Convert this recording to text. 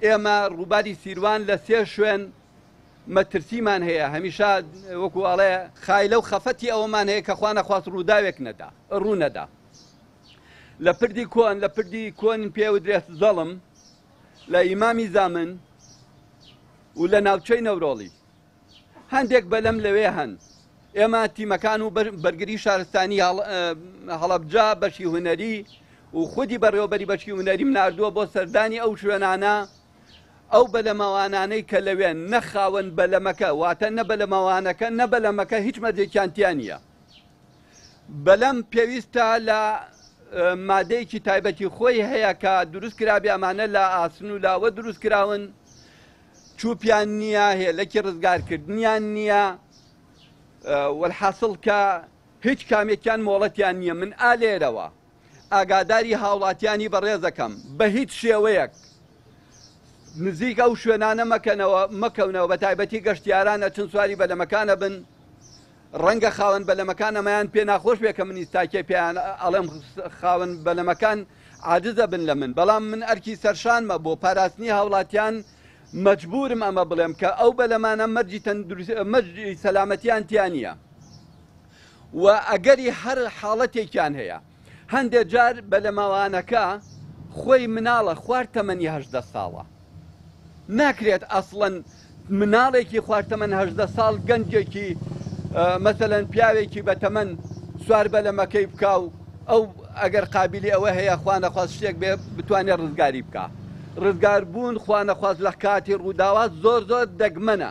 ئێمە ڕووباری سیروان لە سێ شوێن مەترسیمان هەیە، هەمیشە وەکو ئەڵێ خایلە و خەفەتی ئەوەمان هەیە کە خوا نەخواست ڕووداوێک ڕوو نەدا. لە پردی کۆن لە پردی کۆن پێوترێت زەڵم لە ئیمامی زامن و لە ناوچەی نەورۆڵی هەندێک بەلەم لەوێ هەن. ئێمە تیمەکان و بەرگری شارستانی هەڵەبجا بەشی هونەری و خودی بەڕێوەبەری بەشی هونەریم ناردووە بۆ سەردانی ئەو شوێنانە ئەو بەلەمەوانانەی کە لەوێن نەخاوەن بەلەمەکە واتە نە بەلەمەوانەکە نە بەلەمەکە هیچ مەجێکیانتیان نییە. بەلەم پێویستە لە مادەیەکی تایبەتی خۆی هەیە کە دروست کرابێ، ئەمانە لە ئاسن و لاوە دروست کراون، چوپیان نییە، هێلەکی ڕزگارکردنیان نییە، وەلحاصڵ کە هیچ کامێکیان مۆڵەتیان نییە. من ئالێرەوە ئاگاداری هاوڵاتیانی بەڕێزەکەم بە هیچ شێوەیەک نزیک ئەو شوێنانە مەکەونەوە، بە تایبەتی گەشتیارانە چەند سواری بەلەمەکانە بن. ڕەنگە خاوەن بەلەمەکانەمەیان پێ ناخۆش بێ کە من ئیستاکێ پێیان ئەڵێم خاوەن بەلەمەکان عاجزە بن لە من، بەڵام من ئەرکی سەرشانمە بۆ پاراستنی هاوڵاتیان مەجبورم ئەمە بڵێم کە ئەو بەلەمانە مەرجی سەلامەتیان تیان نییە و ئەگەری هەر حاڵەتێکیان هەیە. هەندێک جار بەلەمەوانەکە خۆی مناڵە خوار تەمەنی 18 ساڵە، ناکرێت ئەسڵەن مناڵێکی خواردتەمەن 18 ساڵ گەنجێکی مەسەلەن پیاوێکی بەتەمەن سوار بەلەمەکەی بکا و ئەو ئەگەر قابلی ئەوە هەیە خوا نەخواست شتێک بێ بتوانێت ڕزگاری بکە. ڕزگار بوون خوا نەخواست لە کاتی ڕووداوە زۆر دەگمەنە.